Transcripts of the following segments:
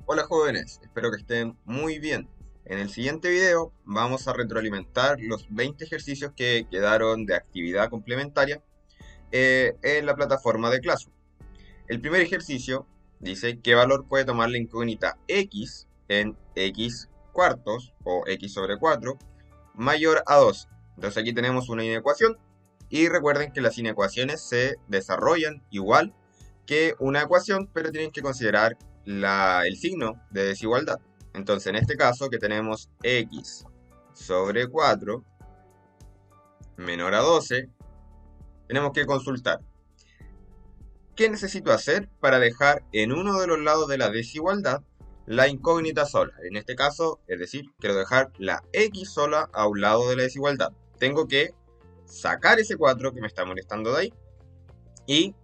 Hola jóvenes, espero que estén muy bien. En el siguiente video vamos a retroalimentar los 20 ejercicios que quedaron de actividad complementaria en la plataforma de Classroom. El primer ejercicio dice qué valor puede tomar la incógnita x en x cuartos o x sobre 4 mayor a 2. Entonces aquí tenemos una inecuación y recuerden que las inecuaciones se desarrollan igual que una ecuación, pero tienen que considerar el signo de desigualdad. Entonces en este caso que tenemos x sobre 4 menor a 12, tenemos que consultar qué necesito hacer para dejar en uno de los lados de la desigualdad la incógnita sola. En este caso, es decir, quiero dejar la x sola a un lado de la desigualdad. Tengo que sacar ese 4 que me está molestando de ahí y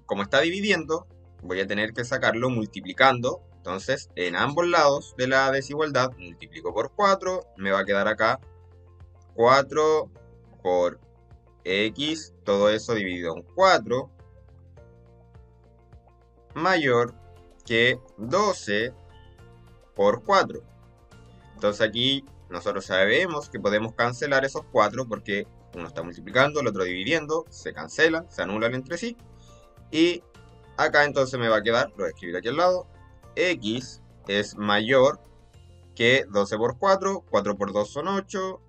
como está dividiendo, voy a tener que sacarlo multiplicando. Entonces, en ambos lados de la desigualdad, multiplico por 4, me va a quedar acá 4 por x, todo eso dividido en 4, mayor que 12 por 4. Entonces aquí nosotros sabemos que podemos cancelar esos 4 porque uno está multiplicando, el otro dividiendo, se cancelan, se anulan entre sí. Y acá entonces me va a quedar, lo voy a escribir aquí al lado, x es mayor que 12 por 4, 4 por 2 son 8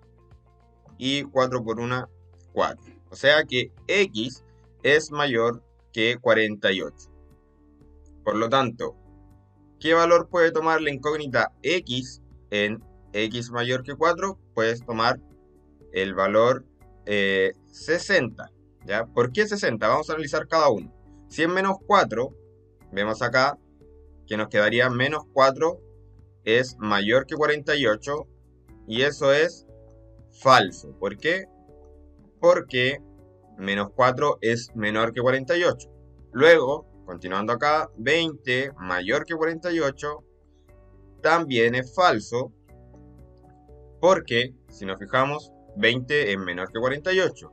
y 4 por 1, 4. O sea que x es mayor que 48. Por lo tanto, ¿qué valor puede tomar la incógnita x en x mayor que 4? Puedes tomar el valor 60. ¿Ya? ¿Por qué 60? Vamos a analizar cada uno. Si es menos 4, vemos acá que nos quedaría menos 4 es mayor que 48 y eso es falso. ¿Por qué? Porque menos 4 es menor que 48. Luego, continuando acá, 20 mayor que 48 también es falso porque, si nos fijamos, 20 es menor que 48.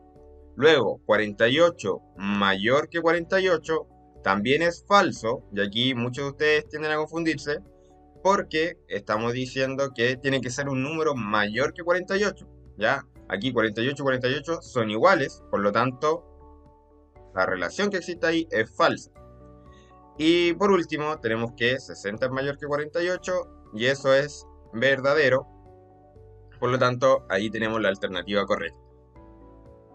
Luego, 48 mayor que 48 también es falso, y aquí muchos de ustedes tienden a confundirse, porque estamos diciendo que tiene que ser un número mayor que 48, ¿ya? Aquí 48 y 48 son iguales, por lo tanto, la relación que existe ahí es falsa. Y por último, tenemos que 60 es mayor que 48, y eso es verdadero, por lo tanto, ahí tenemos la alternativa correcta.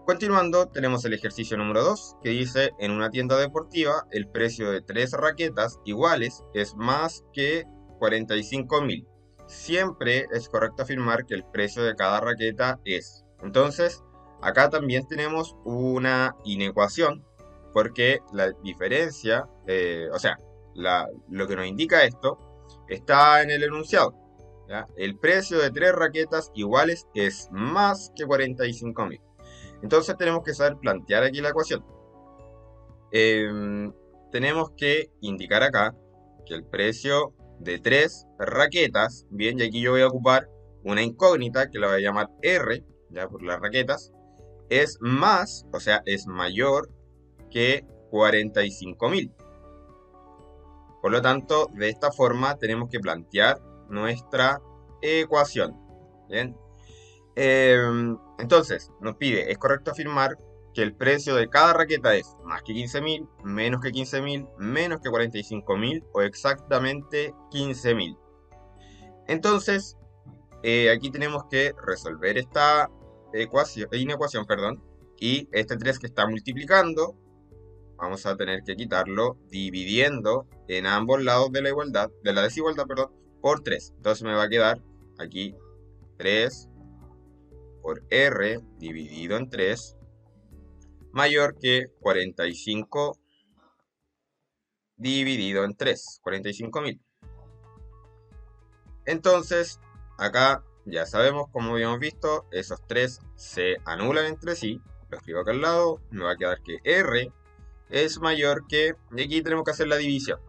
Continuando, tenemos el ejercicio número 2, que dice, en una tienda deportiva, el precio de 3 raquetas iguales es más que 45.000. Siempre es correcto afirmar que el precio de cada raqueta es. Entonces, acá también tenemos una inecuación, porque la diferencia, lo que nos indica esto, está en el enunciado. ¿Ya? El precio de 3 raquetas iguales es más que 45.000. Entonces tenemos que saber plantear aquí la ecuación. Tenemos que indicar acá que el precio de 3 raquetas, bien, y aquí yo voy a ocupar una incógnita que la voy a llamar R, ya por las raquetas, es más, o sea, es mayor que 45.000. Por lo tanto, de esta forma tenemos que plantear nuestra ecuación. Bien. Entonces, nos pide, ¿es correcto afirmar que el precio de cada raqueta es más que 15.000, menos que 15.000, menos que 45.000 o exactamente 15.000? Entonces, aquí tenemos que resolver esta inecuación, perdón, y este 3 que está multiplicando, vamos a tener que quitarlo dividiendo en ambos lados de la desigualdad, perdón, por 3. Entonces me va a quedar aquí 3 por R dividido en 3 mayor que 45 dividido en 3, 45.000. Entonces, acá ya sabemos, como habíamos visto, esos 3 se anulan entre sí. Lo escribo acá al lado, me va a quedar que R es mayor que, y aquí tenemos que hacer la división.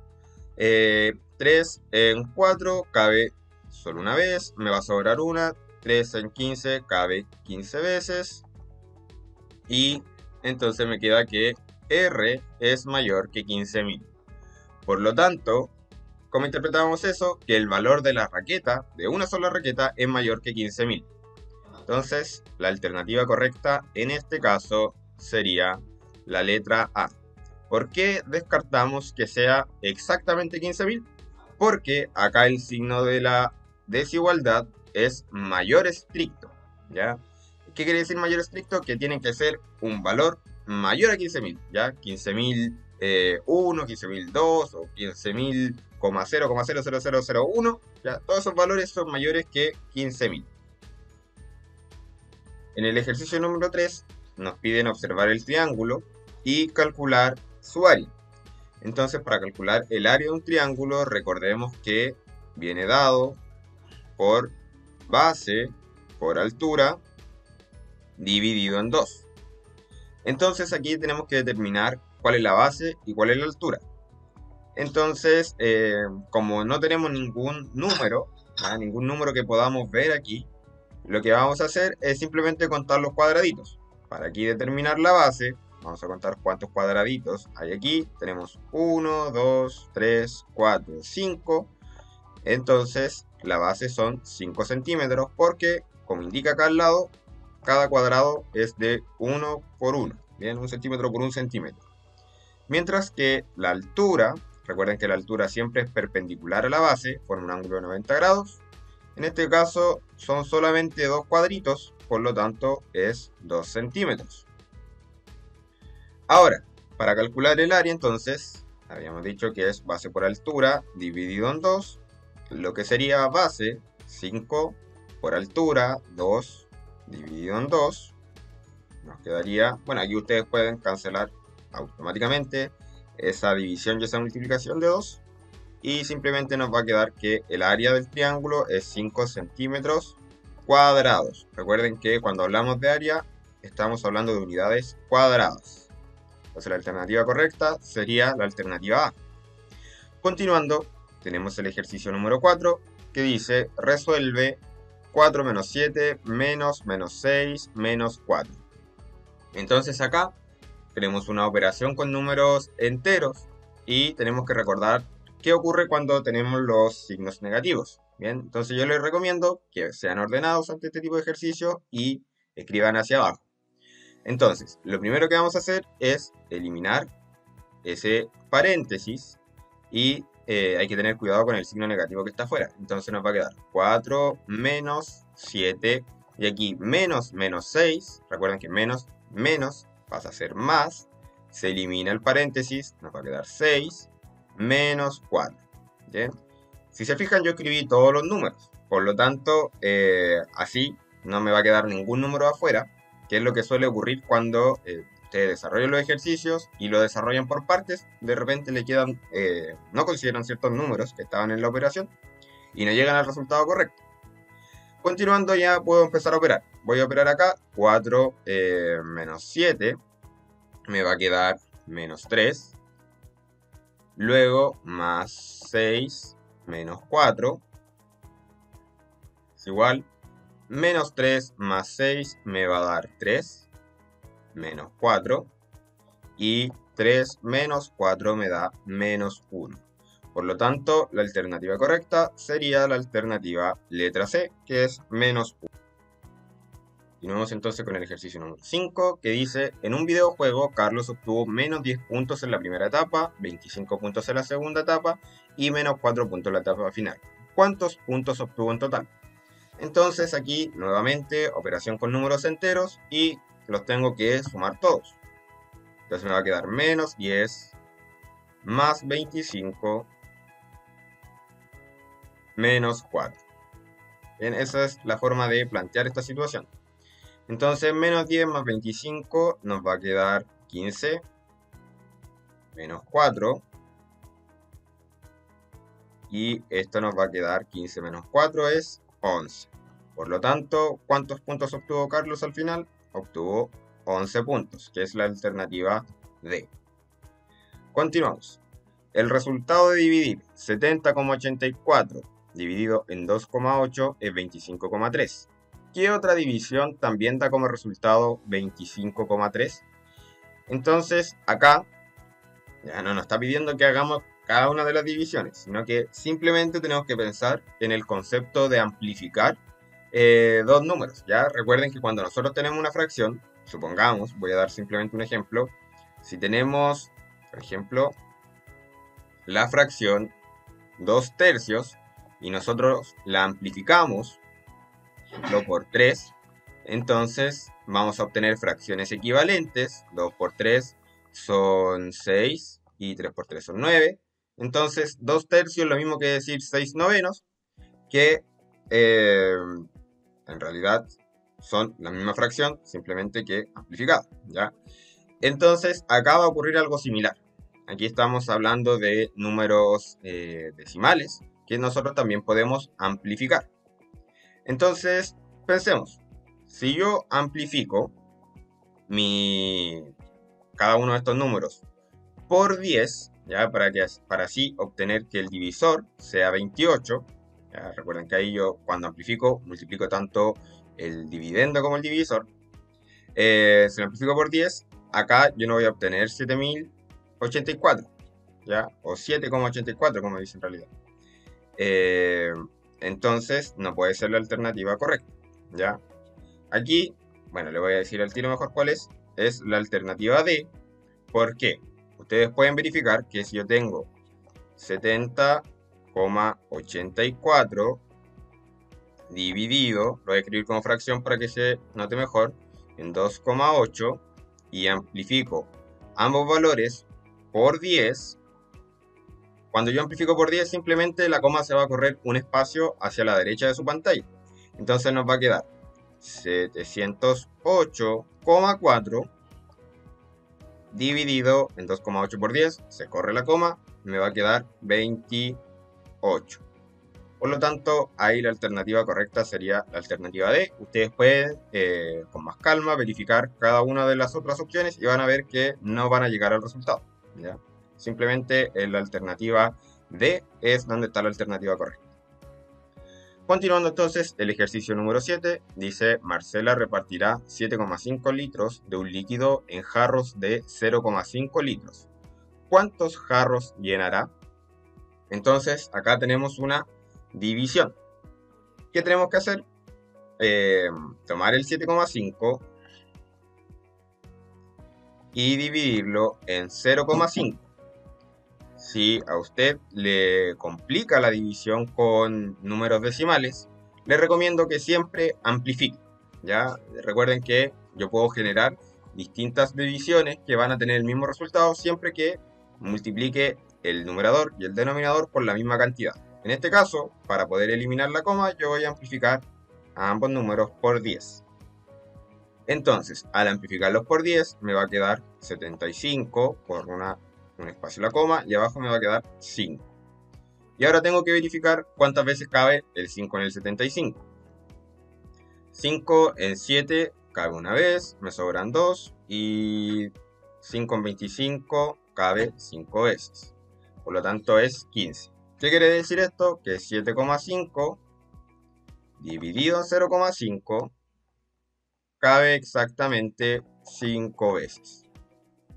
3 en 4 cabe solo una vez, me va a sobrar una. 3 en 15 cabe 15 veces. Y entonces me queda que R es mayor que 15.000. Por lo tanto, ¿Cómo interpretamos eso? Que el valor de la raqueta, de una sola raqueta, es mayor que 15.000. Entonces, la alternativa correcta en este caso sería la letra A. ¿Por qué descartamos que sea exactamente 15.000? Porque acá el signo de la desigualdad es mayor estricto, ¿ya? ¿Qué quiere decir mayor estricto? Que tiene que ser un valor mayor a 15.000, ¿ya? 15.001, 15.002 o 15.000,0,00001, ¿ya? Todos esos valores son mayores que 15.000. En el ejercicio número 3 nos piden observar el triángulo y calcular su área. Entonces, para calcular el área de un triángulo, recordemos que viene dado por base por altura dividido en 2. Entonces, aquí tenemos que determinar cuál es la base y cuál es la altura. Entonces, como no tenemos ningún número, ningún número que podamos ver aquí, lo que vamos a hacer es simplemente contar los cuadraditos. Para aquí determinar la base, vamos a contar cuántos cuadraditos hay aquí. Tenemos 1, 2, 3, 4, 5. Entonces, la base son 5 centímetros porque, como indica acá al lado, cada cuadrado es de 1 por 1. Bien, 1 centímetro por 1 centímetro. Mientras que la altura, recuerden que la altura siempre es perpendicular a la base, forma un ángulo de 90 grados. En este caso son solamente 2 cuadritos, por lo tanto es 2 centímetros. Ahora, para calcular el área entonces, habíamos dicho que es base por altura dividido en 2, lo que sería base 5 por altura 2 dividido en 2, nos quedaría, bueno, aquí ustedes pueden cancelar automáticamente esa división y esa multiplicación de 2. Y simplemente nos va a quedar que el área del triángulo es 5 centímetros cuadrados. Recuerden que cuando hablamos de área, estamos hablando de unidades cuadradas. Entonces la alternativa correcta sería la alternativa A. Continuando, tenemos el ejercicio número 4, que dice, resuelve 4 menos 7 menos 6 menos 4. Entonces acá tenemos una operación con números enteros y tenemos que recordar qué ocurre cuando tenemos los signos negativos. Bien, entonces yo les recomiendo que sean ordenados ante este tipo de ejercicio y escriban hacia abajo. Entonces, lo primero que vamos a hacer es eliminar ese paréntesis y hay que tener cuidado con el signo negativo que está afuera. Entonces nos va a quedar 4 menos 7 y aquí menos 6. Recuerden que menos pasa a ser más. Se elimina el paréntesis, nos va a quedar 6 menos 4. ¿Bien? Si se fijan, yo escribí todos los números. Por lo tanto, así no me va a quedar ningún número afuera, que es lo que suele ocurrir cuando ustedes desarrollan los ejercicios y lo desarrollan por partes. De repente le quedan, no consideran ciertos números que estaban en la operación y no llegan al resultado correcto. Continuando, ya puedo empezar a operar. Voy a operar acá, 4 menos 7, me va a quedar menos 3. Luego, más 6 menos 4 es igual. Menos 3 más 6 me va a dar 3 menos 4. Y 3 menos 4 me da menos 1. Por lo tanto, la alternativa correcta sería la alternativa letra C, que es menos 1. Continuamos entonces con el ejercicio número 5, que dice, en un videojuego, Carlos obtuvo menos 10 puntos en la primera etapa, 25 puntos en la segunda etapa y menos 4 puntos en la etapa final. ¿Cuántos puntos obtuvo en total? Entonces aquí, nuevamente, operación con números enteros y los tengo que sumar todos. Entonces me va a quedar menos 10 más 25 menos 4. Bien, esa es la forma de plantear esta situación. Entonces, menos 10 más 25 nos va a quedar 15, menos 4, y esto nos va a quedar 15 menos 4 es 11. Por lo tanto, ¿cuántos puntos obtuvo Carlos al final? Obtuvo 11 puntos, que es la alternativa D. Continuamos. El resultado de dividir 70,84 dividido en 2,8 es 25,3. ¿Qué otra división también da como resultado 25,3? Entonces, acá ya no nos está pidiendo que hagamos cada una de las divisiones, sino que simplemente tenemos que pensar en el concepto de amplificar dos números. Ya recuerden que cuando nosotros tenemos una fracción, supongamos, voy a dar simplemente un ejemplo, si tenemos, por ejemplo, la fracción 2 tercios y nosotros la amplificamos, por ejemplo, por 3, entonces vamos a obtener fracciones equivalentes. 2 por 3 son 6 y 3 por 3 son 9. Entonces 2 tercios es lo mismo que decir 6 novenos, que en realidad son la misma fracción, simplemente que amplificada, ¿ya? Entonces acá va a ocurrir algo similar. Aquí estamos hablando de números decimales que nosotros también podemos amplificar. Entonces, pensemos, si yo amplifico cada uno de estos números por 10, ¿ya? Para así obtener que el divisor sea 28. ¿Ya? Recuerden que ahí yo cuando amplifico multiplico tanto el dividendo como el divisor. Si lo amplifico por 10, acá yo no voy a obtener 7084, ¿ya? O 7,84 como dice en realidad. Entonces no puede ser la alternativa correcta, ¿ya? Aquí, bueno, le voy a decir al tiro mejor cuál es. Es la alternativa D. ¿Por qué? Ustedes pueden verificar que si yo tengo 70,84 dividido, lo voy a escribir como fracción para que se note mejor, en 2,8 y amplifico ambos valores por 10. Cuando yo amplifico por 10, simplemente la coma se va a correr un espacio hacia la derecha de su pantalla. Entonces nos va a quedar 708,4 dividido en 2,8 por 10, se corre la coma, me va a quedar 28. Por lo tanto, ahí la alternativa correcta sería la alternativa D. Ustedes pueden, con más calma, verificar cada una de las otras opciones y van a ver que no van a llegar al resultado, ¿ya? Simplemente en la alternativa D es donde está la alternativa correcta. Continuando entonces, el ejercicio número 7 dice: Marcela repartirá 7,5 litros de un líquido en jarros de 0,5 litros. ¿Cuántos jarros llenará? Entonces, acá tenemos una división. ¿Qué tenemos que hacer? Tomar el 7,5 y dividirlo en 0,5. Si a usted le complica la división con números decimales, le recomiendo que siempre amplifique. ¿Ya? Recuerden que yo puedo generar distintas divisiones que van a tener el mismo resultado siempre que multiplique el numerador y el denominador por la misma cantidad. En este caso, para poder eliminar la coma, yo voy a amplificar a ambos números por 10. Entonces, al amplificarlos por 10, me va a quedar 75 por un espacio la coma, y abajo me va a quedar 5. Y ahora tengo que verificar cuántas veces cabe el 5 en el 75. 5 en 7 cabe una vez, me sobran 2, y 5 en 25 cabe 5 veces. Por lo tanto es 15. ¿Qué quiere decir esto? Que 7,5 dividido en 0,5 cabe exactamente 5 veces.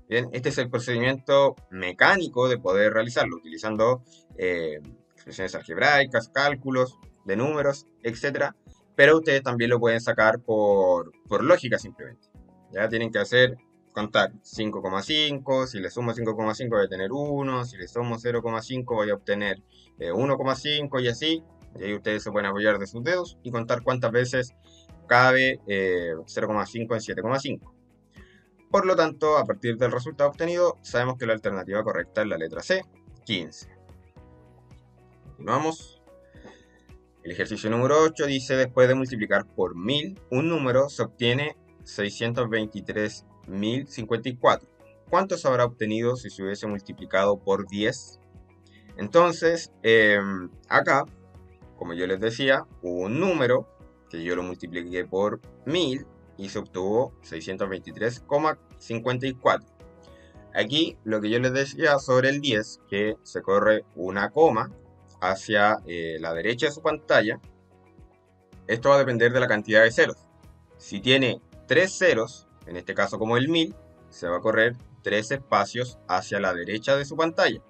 Bien, este es el procedimiento mecánico de poder realizarlo, utilizando expresiones algebraicas, cálculos de números, etc. Pero ustedes también lo pueden sacar por lógica simplemente. Ya tienen que contar 5,5, si le sumo 5,5 voy a tener 1, si le sumo 0,5 voy a obtener 1,5 y así. Y ahí ustedes se pueden apoyar de sus dedos y contar cuántas veces cabe 0,5 en 7,5. Por lo tanto, a partir del resultado obtenido, sabemos que la alternativa correcta es la letra C, 15. Continuamos. El ejercicio número 8 dice: después de multiplicar por 1000 un número, se obtiene 623.054. ¿Cuánto se habrá obtenido si se hubiese multiplicado por 10? Entonces, acá, como yo les decía, hubo un número que yo lo multipliqué por 1000 y se obtuvo 623,54. Aquí lo que yo les decía sobre el 10, que se corre una coma hacia la derecha de su pantalla. Esto va a depender de la cantidad de ceros. Si tiene 3 ceros, en este caso como el 1000, se va a correr 3 espacios hacia la derecha de su pantalla.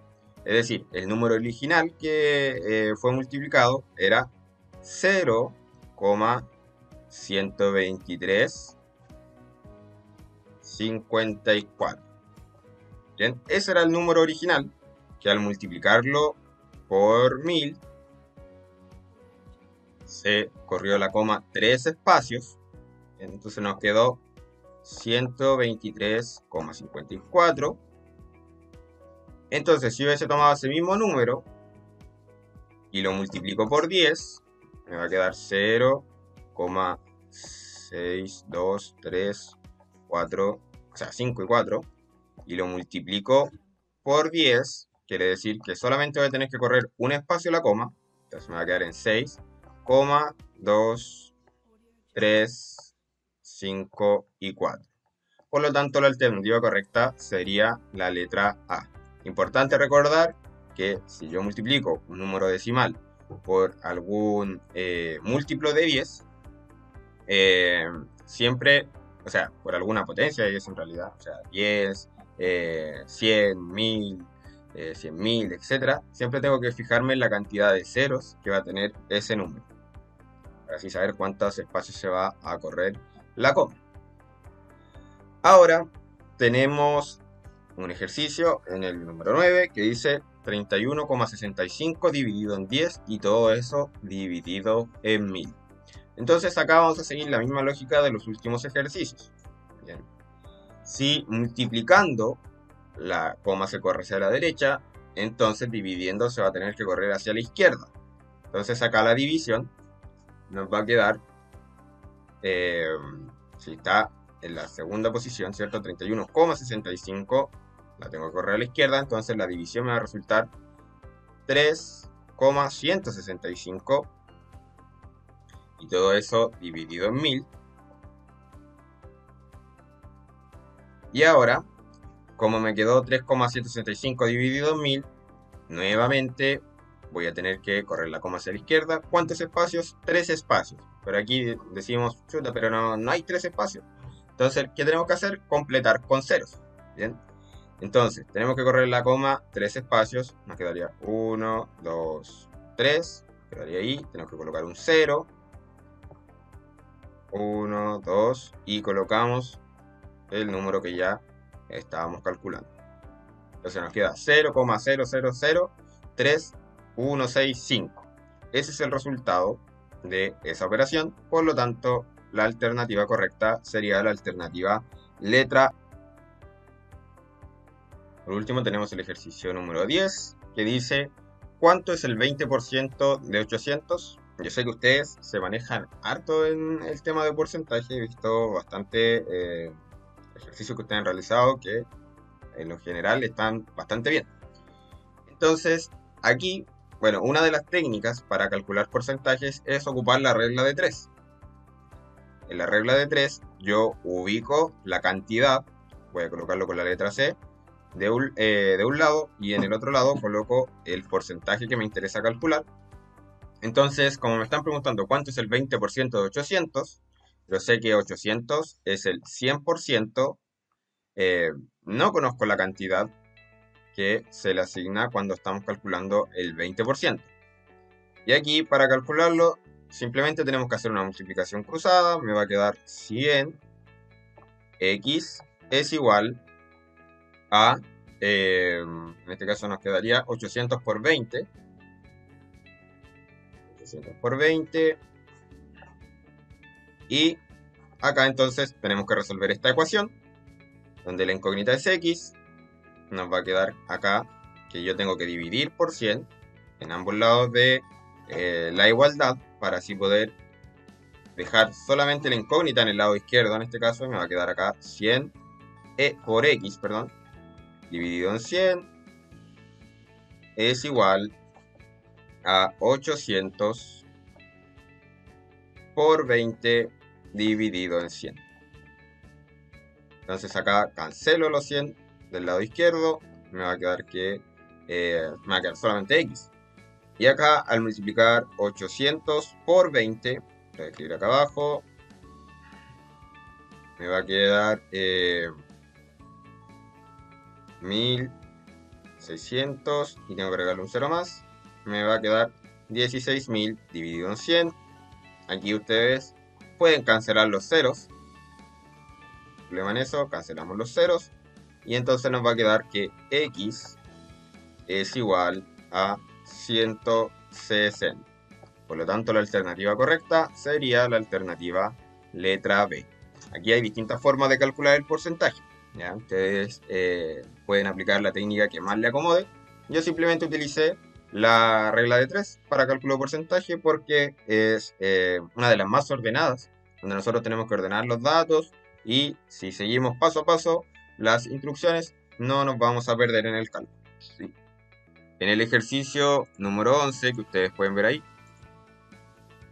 Es decir, el número original que fue multiplicado era 0,12354. Bien, ese era el número original que al multiplicarlo por 1000 se corrió la coma 3 espacios. Entonces nos quedó 123,54. Entonces, si hubiese tomado ese mismo número y lo multiplico por 10, me va a quedar 0,6234, o sea, 5 y 4, y lo multiplico por 10, quiere decir que solamente voy a tener que correr un espacio la coma, entonces me va a quedar en 6,2, 3, 5 y 4. Por lo tanto, la alternativa correcta sería la letra A. Importante recordar que si yo multiplico un número decimal por algún múltiplo de 10, siempre, o sea, por alguna potencia de 10 en realidad, o sea, 10, 100, 1000, 100.000, etc., siempre tengo que fijarme en la cantidad de ceros que va a tener ese número, para así saber cuántos espacios se va a correr la coma. Ahora tenemos un ejercicio en el número 9 que dice 31,65 dividido en 10 y todo eso dividido en 1000. Entonces acá vamos a seguir la misma lógica de los últimos ejercicios. Bien. Si multiplicando la coma se corre hacia la derecha, entonces dividiendo se va a tener que correr hacia la izquierda. Entonces acá la división nos va a quedar, si está en la segunda posición, ¿cierto? 31,65, la tengo que correr a la izquierda, entonces la división me va a resultar 3,165 y todo eso dividido en 1000. Y ahora, como me quedó 3,165 dividido en 1000, nuevamente voy a tener que correr la coma hacia la izquierda. ¿Cuántos espacios? 3 espacios. Pero aquí decimos, chuta, pero no hay 3 espacios. Entonces, ¿qué tenemos que hacer? Completar con ceros. Bien. Entonces, tenemos que correr la coma 3 espacios. Nos quedaría 1, 2, 3. Quedaría ahí. Tenemos que colocar un 0. 1, 2. Y colocamos el número que ya estábamos calculando. Entonces nos queda 0,000315. Ese es el resultado de esa operación. Por lo tanto, la alternativa correcta sería la alternativa letra. Por último tenemos el ejercicio número 10 que dice ¿cuánto es el 20% de 800? Yo sé que ustedes se manejan harto en el tema de porcentaje. He visto bastante ejercicios que ustedes han realizado que en lo general están bastante bien. Entonces, aquí, bueno, una de las técnicas para calcular porcentajes es ocupar la regla de 3. En la regla de 3 yo ubico la cantidad, voy a colocarlo con la letra C, de un lado, y en el otro lado coloco el porcentaje que me interesa calcular. Entonces, como me están preguntando cuánto es el 20% de 800, yo sé que 800 es el 100%, no conozco la cantidad que se le asigna cuando estamos calculando el 20%. Y aquí, para calcularlo, simplemente tenemos que hacer una multiplicación cruzada. Me va a quedar 100x es igual a, en este caso nos quedaría 800 por 20. 800 por 20. Y acá entonces tenemos que resolver esta ecuación, donde la incógnita es x. Nos va a quedar acá que yo tengo que dividir por 100 en ambos lados de la igualdad, para así poder dejar solamente la incógnita en el lado izquierdo. En este caso me va a quedar acá 100 por x, perdón, dividido en 100 es igual a 800 por 20 dividido en 100. Entonces acá cancelo los 100 del lado izquierdo, me va a quedar que me va a quedar solamente x. Y acá al multiplicar 800 por 20, voy a escribir acá abajo, me va a quedar 1100 600 y tengo que agregarle un 0 más, me va a quedar 16.000 dividido en 100. Aquí ustedes pueden cancelar los ceros. Problema en eso, cancelamos los ceros. Y entonces nos va a quedar que X es igual a 160. Por lo tanto, la alternativa correcta sería la alternativa letra B. Aquí hay distintas formas de calcular el porcentaje. ¿Ya? Ustedes pueden aplicar la técnica que más le acomode. Yo simplemente utilicé la regla de 3 para cálculo de porcentaje porque es una de las más ordenadas, donde nosotros tenemos que ordenar los datos y si seguimos paso a paso las instrucciones no nos vamos a perder en el cálculo. ¿Sí? En el ejercicio número 11 que ustedes pueden ver ahí,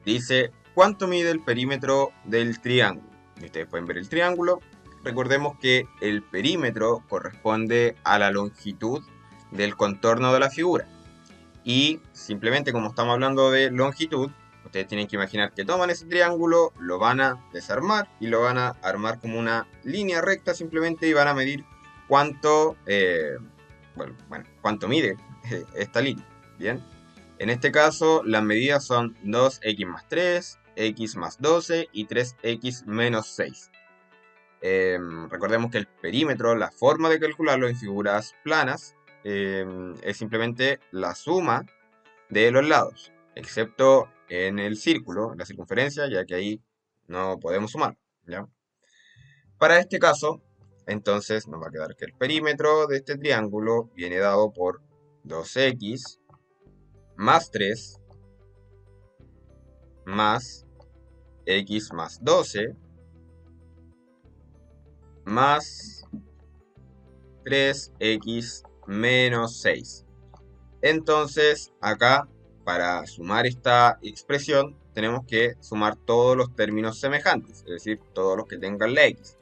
dice ¿cuánto mide el perímetro del triángulo? Y ustedes pueden ver el triángulo. Recordemos que el perímetro corresponde a la longitud del contorno de la figura. Y simplemente como estamos hablando de longitud, ustedes tienen que imaginar que toman ese triángulo, lo van a desarmar y lo van a armar como una línea recta simplemente y van a medir cuánto, cuánto mide esta línea. Bien. En este caso, las medidas son 2x más 3, x más 12 y 3x menos 6. Recordemos que el perímetro, la forma de calcularlo en figuras planas, es simplemente la suma de los lados, excepto en el círculo, la circunferencia, ya que ahí no podemos sumar, ¿ya? Para este caso, entonces nos va a quedar que el perímetro de este triángulo viene dado por 2x más 3 más x más 12 más 3x menos 6. Entonces, acá, para sumar esta expresión, tenemos que sumar todos los términos semejantes, es decir, todos los que tengan la x.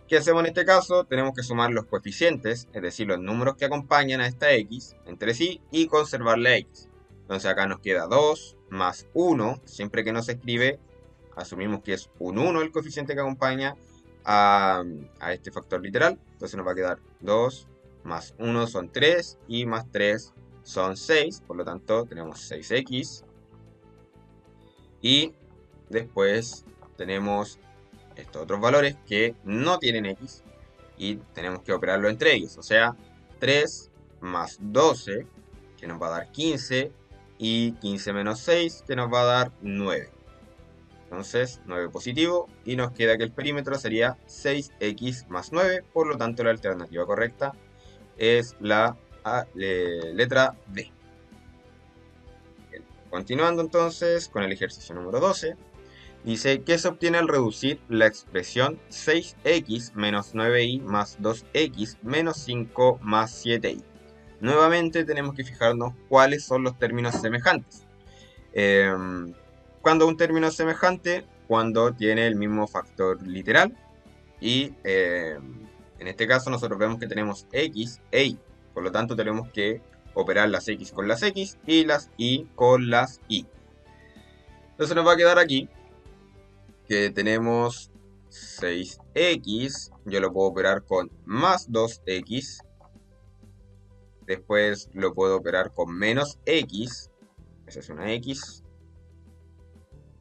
¿Qué hacemos en este caso? Tenemos que sumar los coeficientes, es decir, los números que acompañan a esta x entre sí y conservar la x. Entonces acá nos queda 2 más 1, siempre que no se escribe, asumimos que es un 1 el coeficiente que acompaña a este factor literal. Entonces nos va a quedar 2 más 1 son 3 y más 3 son 6. Por lo tanto tenemos 6x. Y después tenemos estos otros valores que no tienen x. Y tenemos que operarlo entre ellos. O sea, 3 más 12 que nos va a dar 15. Y 15 menos 6 que nos va a dar 9. Entonces 9 positivo y nos queda que el perímetro sería 6x más 9, por lo tanto la alternativa correcta es la letra D. Bien. Continuando entonces con el ejercicio número 12, dice ¿qué se obtiene al reducir la expresión 6x menos 9y más 2x menos 5 más 7y? Nuevamente tenemos que fijarnos cuáles son los términos semejantes. Cuando un término es semejante, cuando tiene el mismo factor literal. Y en este caso nosotros vemos que tenemos x e y. Por lo tanto tenemos que operar las x con las x y las y con las y. Entonces nos va a quedar aquí que tenemos 6x. Yo lo puedo operar con más 2x. Después lo puedo operar con menos x. Esa es una x.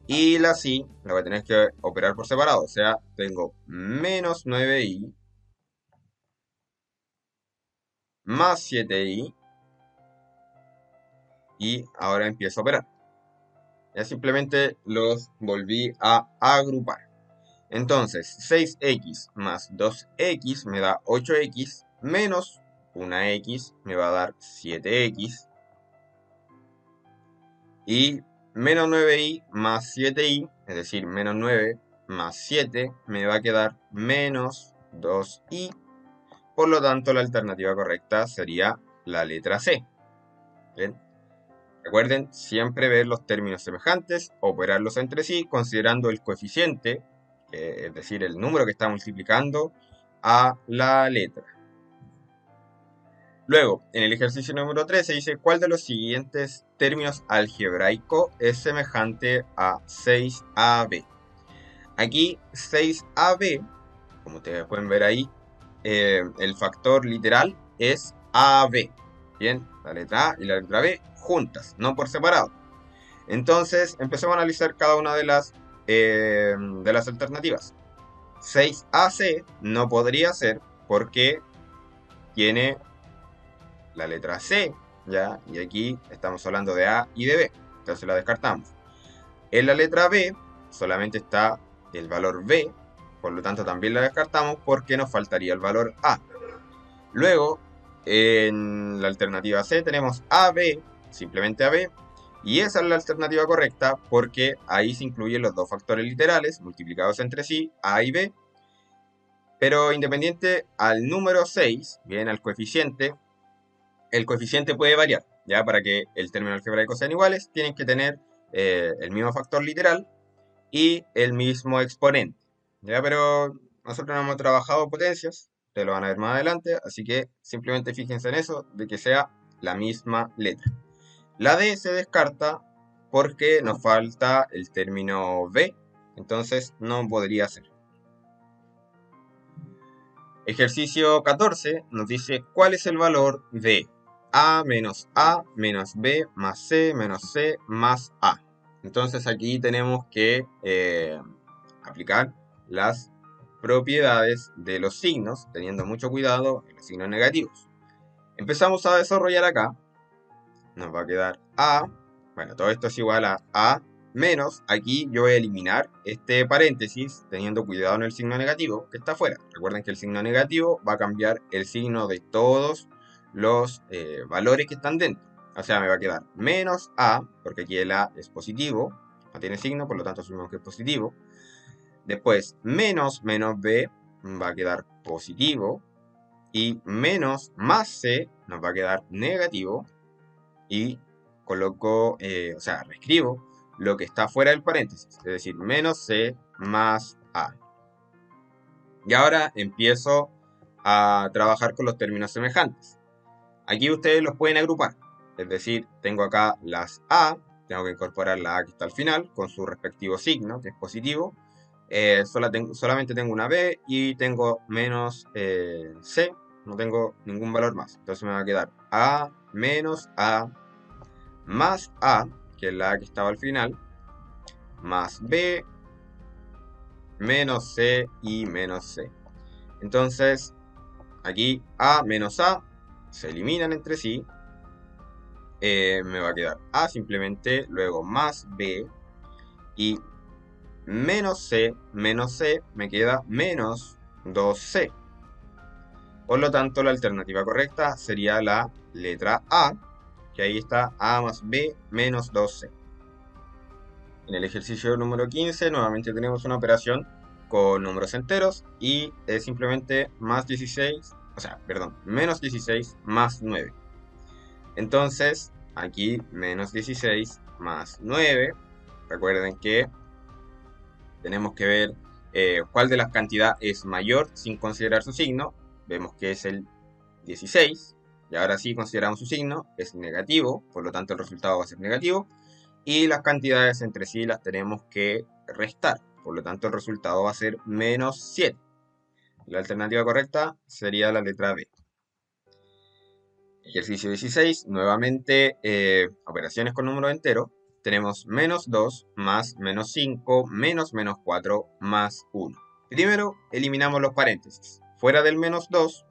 Y la y la voy a tener que operar por separado. O sea, tengo menos 9y más 7y. Y ahora empiezo a operar. Ya simplemente los volví a agrupar. Entonces, 6x más 2x me da 8x. Menos una x me va a dar 7x. Y menos 9y más 7y, es decir, menos 9 más 7, me va a quedar menos 2y. Por lo tanto, la alternativa correcta sería la letra C. ¿Bien? Recuerden siempre ver los términos semejantes, operarlos entre sí, considerando el coeficiente, es decir, el número que está multiplicando a la letra. Luego, en el ejercicio número 13 dice, ¿cuál de los siguientes términos algebraicos es semejante a 6AB? Aquí 6AB, como ustedes pueden ver ahí, el factor literal es AB. Bien, la letra A y la letra B juntas, no por separado. Entonces, empecemos a analizar cada una de las alternativas. 6AC no podría ser porque tiene la letra C, ¿ya? Y aquí estamos hablando de A y de B, entonces la descartamos. En la letra B solamente está el valor B, por lo tanto también la descartamos porque nos faltaría el valor A. Luego, en la alternativa C tenemos AB, simplemente AB, y esa es la alternativa correcta porque ahí se incluyen los dos factores literales multiplicados entre sí, A y B, pero independiente al número 6, bien, al coeficiente, el coeficiente puede variar, ya para que el término algebraico sean iguales, tienen que tener el mismo factor literal y el mismo exponente, ya, pero nosotros no hemos trabajado potencias, ustedes lo van a ver más adelante, así que simplemente fíjense en eso, de que sea la misma letra. La D se descarta porque nos falta el término B, entonces no podría ser. Ejercicio 14 nos dice cuál es el valor de A menos B más C menos C más A. Entonces aquí tenemos que aplicar las propiedades de los signos, teniendo mucho cuidado en los signos negativos. Empezamos a desarrollar acá. Nos va a quedar A. Bueno, todo esto es igual a A menos, aquí yo voy a eliminar este paréntesis teniendo cuidado en el signo negativo que está afuera. Recuerden que el signo negativo va a cambiar el signo de todos los valores que están dentro. O sea, me va a quedar menos A, porque aquí el A es positivo, no tiene signo, por lo tanto asumimos que es positivo. Después, menos B va a quedar positivo. Y menos más C nos va a quedar negativo. Y coloco, o sea, reescribo lo que está fuera del paréntesis, es decir, menos C más A. Y ahora empiezo a trabajar con los términos semejantes. Aquí ustedes los pueden agrupar, es decir, tengo acá las A, tengo que incorporar la A que está al final con su respectivo signo, que es positivo. Solamente tengo una B y tengo menos C, no tengo ningún valor más. Entonces me va a quedar A menos A más A, que es la A que estaba al final, más B, menos C y menos C. Entonces, aquí A menos A se eliminan entre sí. Me va a quedar A simplemente, luego más B y menos C me queda menos 2C. Por lo tanto, la alternativa correcta sería la letra A, que ahí está A más B menos 2C. En el ejercicio número 15 nuevamente tenemos una operación con números enteros y es simplemente más 16, o sea, perdón, menos 16 más 9. Entonces, aquí menos 16 más 9. Recuerden que tenemos que ver cuál de las cantidades es mayor sin considerar su signo. Vemos que es el 16. Y ahora sí consideramos su signo, es negativo, por lo tanto el resultado va a ser negativo. Y las cantidades entre sí las tenemos que restar, por lo tanto el resultado va a ser menos 7. La alternativa correcta sería la letra B. Ejercicio 16, nuevamente operaciones con número entero. Tenemos menos 2 más menos 5 menos 4 más 1. Primero eliminamos los paréntesis. Fuera del menos 2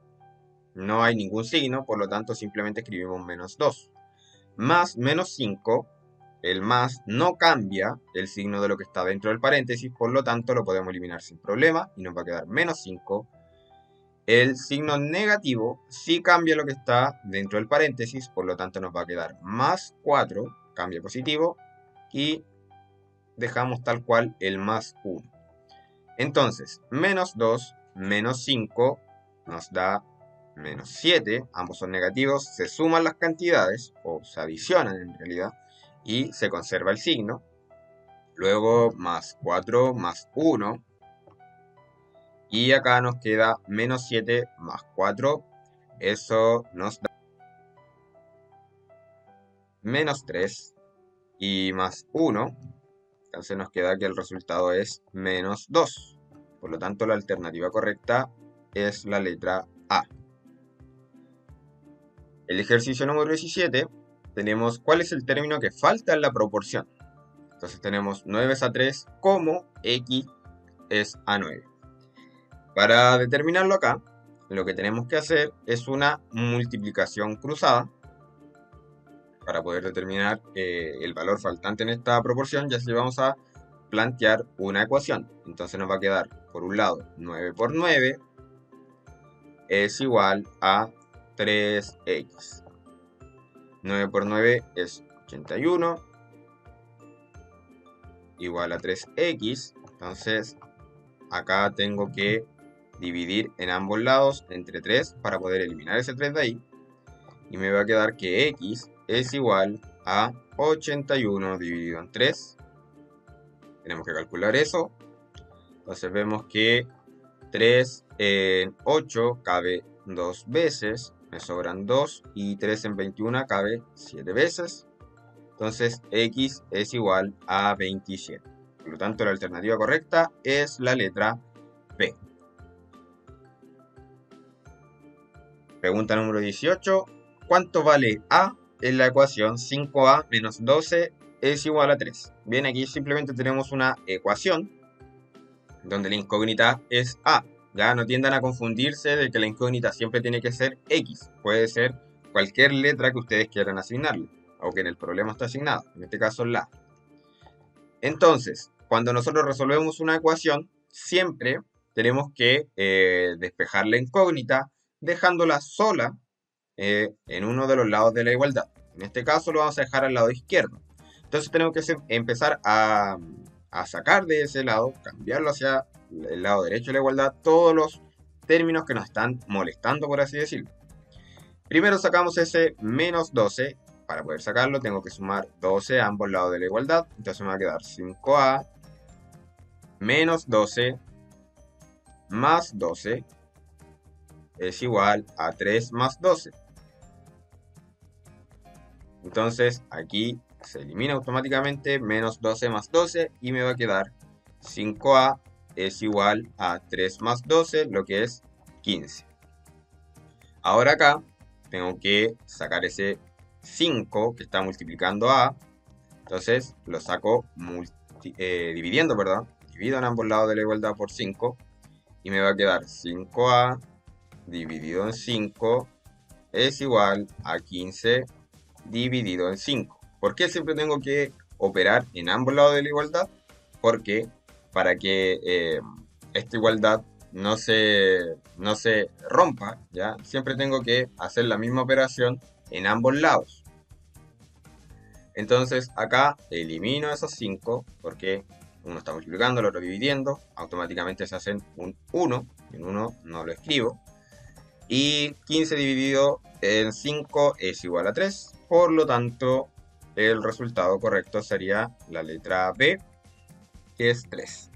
no hay ningún signo, por lo tanto simplemente escribimos menos 2. Más menos 5, el más no cambia el signo de lo que está dentro del paréntesis, por lo tanto lo podemos eliminar sin problema y nos va a quedar menos 5. El signo negativo sí cambia lo que está dentro del paréntesis, por lo tanto nos va a quedar más 4, cambia positivo, y dejamos tal cual el más 1. Entonces, menos 2, menos 5 nos da menos 7, ambos son negativos, se suman las cantidades, o se adicionan en realidad, y se conserva el signo. Luego más 4 más 1. Y acá nos queda menos 7 más 4. Eso nos da menos 3 y más 1. Entonces nos queda que el resultado es menos 2. Por lo tanto, la alternativa correcta es la letra A. El ejercicio número 17, tenemos cuál es el término que falta en la proporción. Entonces tenemos 9 es a 3 como x es a 9. Para determinarlo acá, lo que tenemos que hacer es una multiplicación cruzada para poder determinar el valor faltante en esta proporción, ya así vamos a plantear una ecuación. Entonces nos va a quedar, por un lado, 9 por 9 es igual a 3x. 9 por 9 es 81, igual a 3x. Entonces, acá tengo que dividir en ambos lados entre 3 para poder eliminar ese 3 de ahí. Y me va a quedar que x es igual a 81 dividido en 3. Tenemos que calcular eso. Entonces vemos que 3 en 8 cabe 2 veces. Me sobran 2 y 3 en 21 cabe 7 veces. Entonces x es igual a 27. Por lo tanto, la alternativa correcta es la letra B. Pregunta número 18. ¿Cuánto vale A en la ecuación 5A menos 12 es igual a 3? Bien, aquí simplemente tenemos una ecuación donde la incógnita es A. Ya no tiendan a confundirse de que la incógnita siempre tiene que ser X. Puede ser cualquier letra que ustedes quieran asignarle, o que en el problema está asignada. En este caso la A. Entonces, cuando nosotros resolvemos una ecuación, siempre tenemos que despejar la incógnita dejándola sola en uno de los lados de la igualdad. En este caso lo vamos a dejar al lado izquierdo. Entonces tenemos que empezar a sacar de ese lado, cambiarlo hacia el lado derecho de la igualdad, todos los términos que nos están molestando, por así decirlo. Primero sacamos ese menos 12. Para poder sacarlo tengo que sumar 12 a ambos lados de la igualdad. Entonces me va a quedar 5a menos 12 más 12 es igual a 3 más 12. Entonces aquí se elimina automáticamente menos 12 más 12 y me va a quedar 5a es igual a 3 más 12, lo que es 15. Ahora acá tengo que sacar ese 5 que está multiplicando a. Entonces lo saco dividiendo, perdón. Divido en ambos lados de la igualdad por 5 y me va a quedar 5a dividido en 5 es igual a 15 dividido en 5. ¿Por qué siempre tengo que operar en ambos lados de la igualdad? Porque para que esta igualdad no se rompa, ¿ya? Siempre tengo que hacer la misma operación en ambos lados. Entonces acá elimino esos 5 porque uno está multiplicando, el otro dividiendo, automáticamente se hacen un 1, y un 1 no lo escribo. Y 15 dividido en 5 es igual a 3, por lo tanto el resultado correcto sería la letra B, que es 3.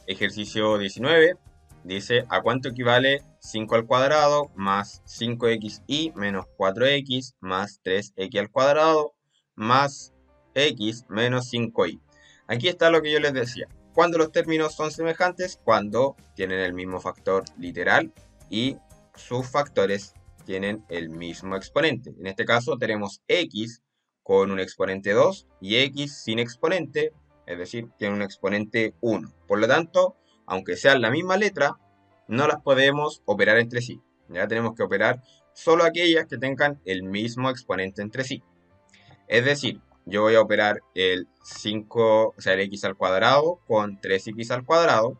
Ejercicio 19 dice: ¿a cuánto equivale 5 al cuadrado más 5xy menos 4x más 3x al cuadrado más x menos 5y? Aquí está lo que yo les decía. Cuando los términos son semejantes, cuando tienen el mismo factor literal y sus factores tienen el mismo exponente. En este caso tenemos x con un exponente 2 y x sin exponente, es decir, tiene un exponente 1. Por lo tanto, aunque sean la misma letra, no las podemos operar entre sí. Ya tenemos que operar solo aquellas que tengan el mismo exponente entre sí. Es decir, yo voy a operar el 5, o sea, el x al cuadrado con 3x al cuadrado,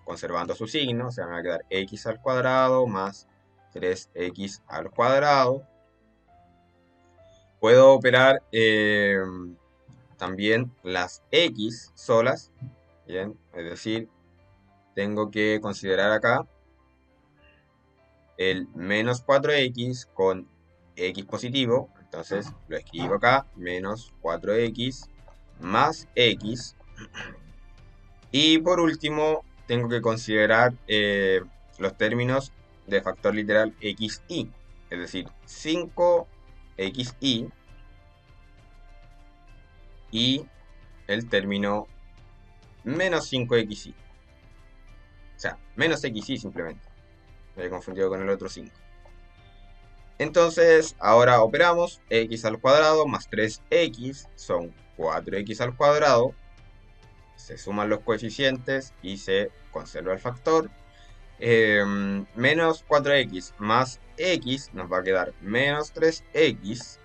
conservando su signo, o sea, me va a quedar x al cuadrado más 3x al cuadrado. Puedo operar también las x solas, ¿bien? Es decir, tengo que considerar acá el menos 4x con x positivo, entonces lo escribo acá, menos 4x más x. Y por último, tengo que considerar los términos de factor literal xy, es decir, 5xy y el término menos 5xy. O sea, menos xy simplemente. Me he confundido con el otro 5. Entonces, ahora operamos x al cuadrado más 3x son 4x al cuadrado. Se suman los coeficientes y se conserva el factor. Menos 4x más x nos va a quedar menos 3x.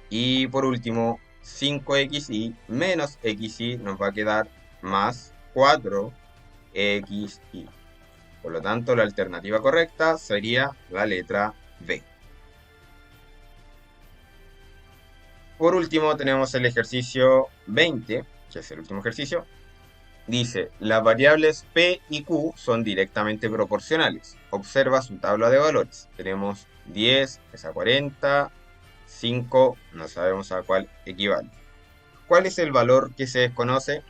Y por último, 5xy menos xy nos va a quedar más 4xy. Por lo tanto, la alternativa correcta sería la letra B. Por último, tenemos el ejercicio 20, que es el último ejercicio. Dice, las variables P y Q son directamente proporcionales. Observa su tabla de valores. Tenemos 10 es a 40, 5 no sabemos a cuál equivale. ¿Cuál es el valor que se desconoce?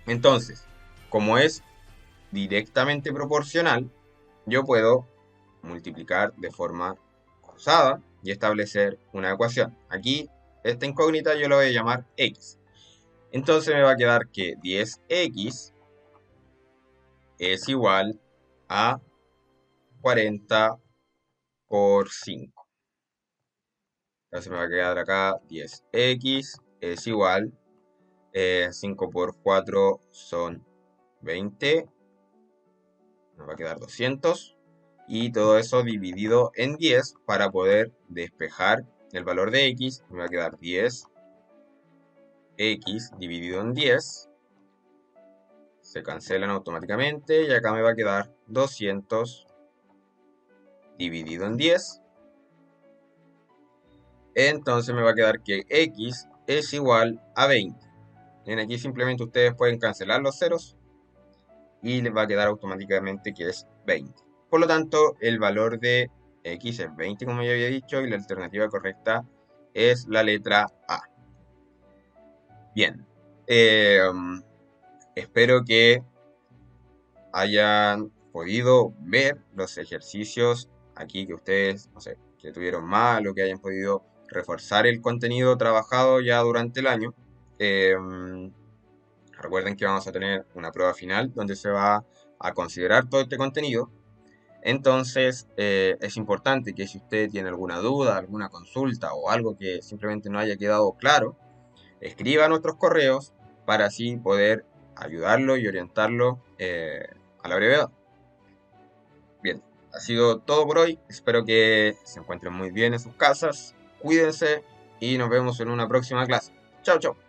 Entonces, como es directamente proporcional, yo puedo multiplicar de forma cruzada y establecer una ecuación. Aquí, esta incógnita yo la voy a llamar x. Entonces me va a quedar que 10x es igual a 40 por 5. Entonces me va a quedar acá 10x es igual, 5 por 4 son 20, nos va a quedar 200. Y todo eso dividido en 10 para poder despejar el valor de x. Me va a quedar 10x dividido en 10. Se cancelan automáticamente y acá me va a quedar 200 dividido en 10. Entonces me va a quedar que x es igual a 20. En aquí simplemente ustedes pueden cancelar los ceros y les va a quedar automáticamente que es 20. Por lo tanto, el valor de x es 20, como ya había dicho, y la alternativa correcta es la letra A. Bien, espero que hayan podido ver los ejercicios aquí que ustedes, no sé, que tuvieron mal o que hayan podido reforzar el contenido trabajado ya durante el año. Recuerden que vamos a tener una prueba final donde se va a considerar todo este contenido. Entonces, es importante que si usted tiene alguna duda, alguna consulta o algo que simplemente no haya quedado claro, escriba a nuestros correos para así poder ayudarlo y orientarlo a la brevedad. Bien, ha sido todo por hoy. Espero que se encuentren muy bien en sus casas. Cuídense y nos vemos en una próxima clase. Chao, chao.